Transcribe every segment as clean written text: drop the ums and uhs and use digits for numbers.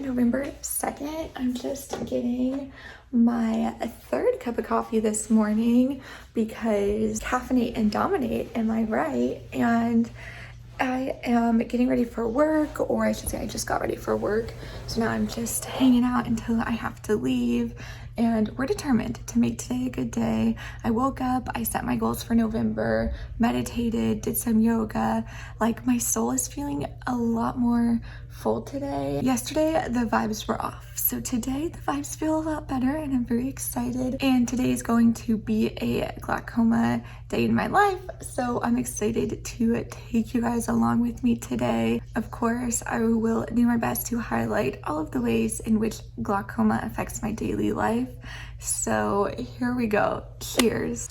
November 2nd. I'm just getting my third cup of coffee this morning because caffeinate and dominate, am I right? And I am getting ready for work, or I should say I just got ready for work. So now I'm just hanging out until I have to leave, and we're determined to make today a good day. I woke up, I set my goals for November, meditated, did some yoga. Like, my soul is feeling a lot more full today. Yesterday, the vibes were off. So today, the vibes feel a lot better, and I'm very excited. And today is going to be a glaucoma day in my life. So I'm excited to take you guys along with me today. Of course, I will do my best to highlight all of the ways in which glaucoma affects my daily life. So here we go. Cheers.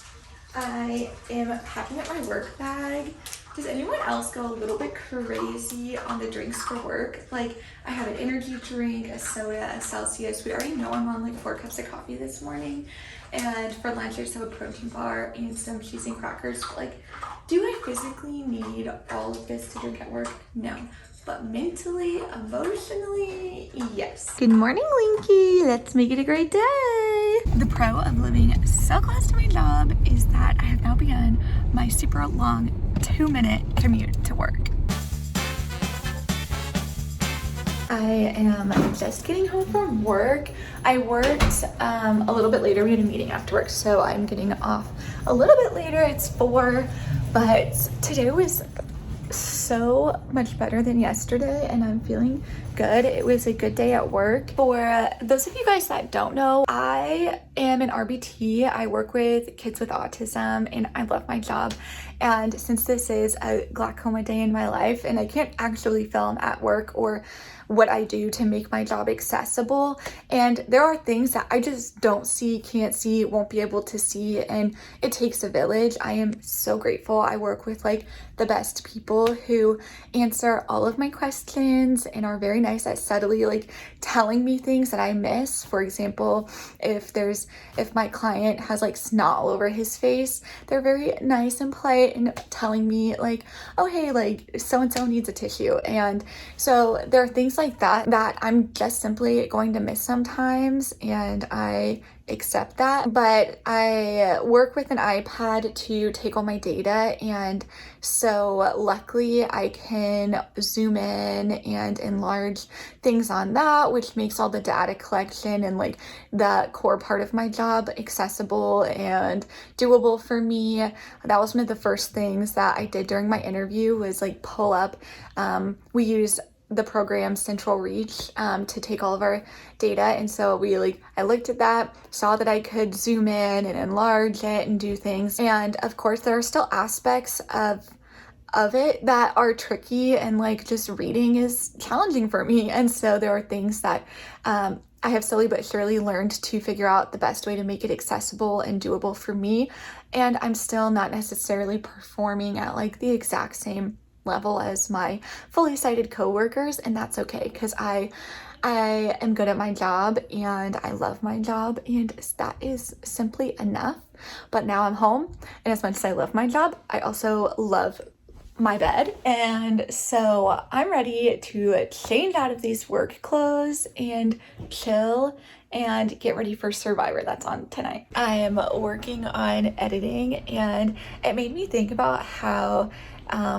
I am packing up my work bag. Does anyone else go a little bit crazy on the drinks for work? Like, I have an energy drink, a soda, a Celsius. We already know I'm on like 4 cups of coffee this morning. And for lunch, I just have a protein bar and some cheese and crackers. Like, do I physically need all of this to drink at work? No. But mentally, emotionally, yes. Good morning, Linky. Let's make it a great day. The pro of living so close to my job is that I have now begun my super long 2-minute commute to work. I am just getting home from work. I worked a little bit later. We had a meeting after work, so I'm getting off a little bit later. It's 4, but today was so much better than yesterday, and I'm feeling good. It was a good day at work. For those of you guys that don't know, I am an RBT. I work with kids with autism, and I love my job. And since this is a glaucoma day in my life, and I can't actually film at work or what I do to make my job accessible, and there are things that I just don't see, can't see, won't be able to see, and it takes a village. I am so grateful. I work with like the best people who answer all of my questions and are very nice at subtly like telling me things that I miss. For example, if my client has like snot all over his face, they're very nice and polite and telling me like, oh hey, like so-and-so needs a tissue. And so there are things like that I'm just simply going to miss sometimes, and I accept that. But I work with an iPad to take all my data, and so luckily I can zoom in and enlarge things on that, which makes all the data collection and like the core part of my job accessible and doable for me. That was one of the first things that I did during my interview, was like pull up. We use the program Central Reach to take all of our data, and so I looked at that, saw that I could zoom in and enlarge it and do things. And of course there are still aspects of it that are tricky, and like just reading is challenging for me, and so there are things that I have slowly but surely learned to figure out the best way to make it accessible and doable for me. And I'm still not necessarily performing at like the exact same level as my fully sighted coworkers, and that's okay, because I am good at my job and I love my job, and that is simply enough. But now I'm home, and as much as I love my job, I also love my bed, and so I'm ready to change out of these work clothes and chill and get ready for Survivor that's on tonight. I am working on editing, and it made me think about how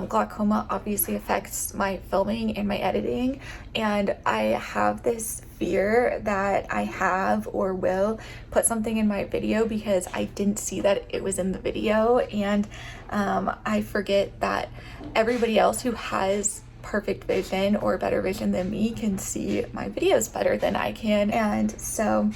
glaucoma obviously affects my filming and my editing, and I have this fear that I have or will put something in my video because I didn't see that it was in the video, and I forget that everybody else who has perfect vision or better vision than me can see my videos better than I can. And so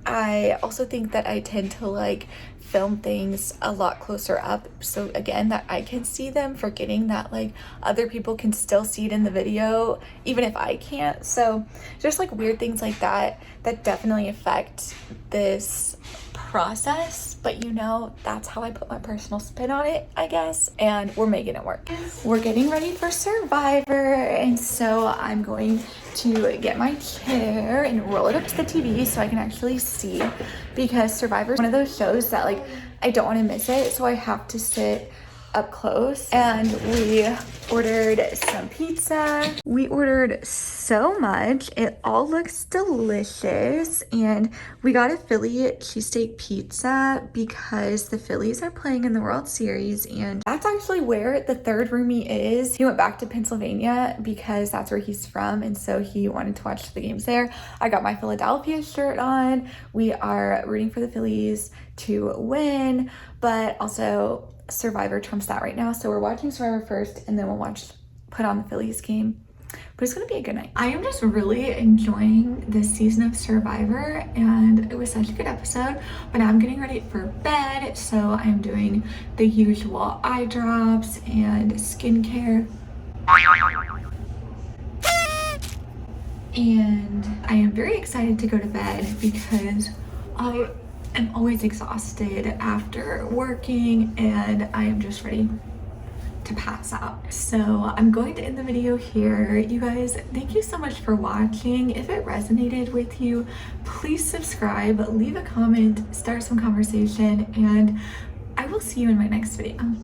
I also think that I tend to like film things a lot closer up, so again that I can see them, forgetting that like other people can still see it in the video even if I can't. So just like weird things like that definitely affect this process, but that's how I put my personal spin on it, I guess, and we're making it work. We're getting ready for Survivor, and so I'm going to get my chair and roll it up to the TV so I can actually see, because Survivor is one of those shows that like I don't want to miss it, so I have to sit up close, and we ordered some pizza. We ordered so much. It all looks delicious, and we got a Philly cheesesteak pizza because the Phillies are playing in the World Series, and that's actually where the third roomie is. He went back to Pennsylvania because that's where he's from, and so he wanted to watch the games there. I got my Philadelphia shirt on. We are rooting for the Phillies to win, but also Survivor trumps that right now. So we're watching Survivor first, and then we'll put on the Phillies game. But it's gonna be a good night. I am just really enjoying this season of Survivor, and it was such a good episode. But now I'm getting ready for bed, so I'm doing the usual eye drops and skincare. And I am very excited to go to bed because I am always exhausted after working, and I am just ready to pass out. So I'm going to end the video here. You guys, thank you so much for watching. If it resonated with you, please subscribe, leave a comment, start some conversation, and I will see you in my next video.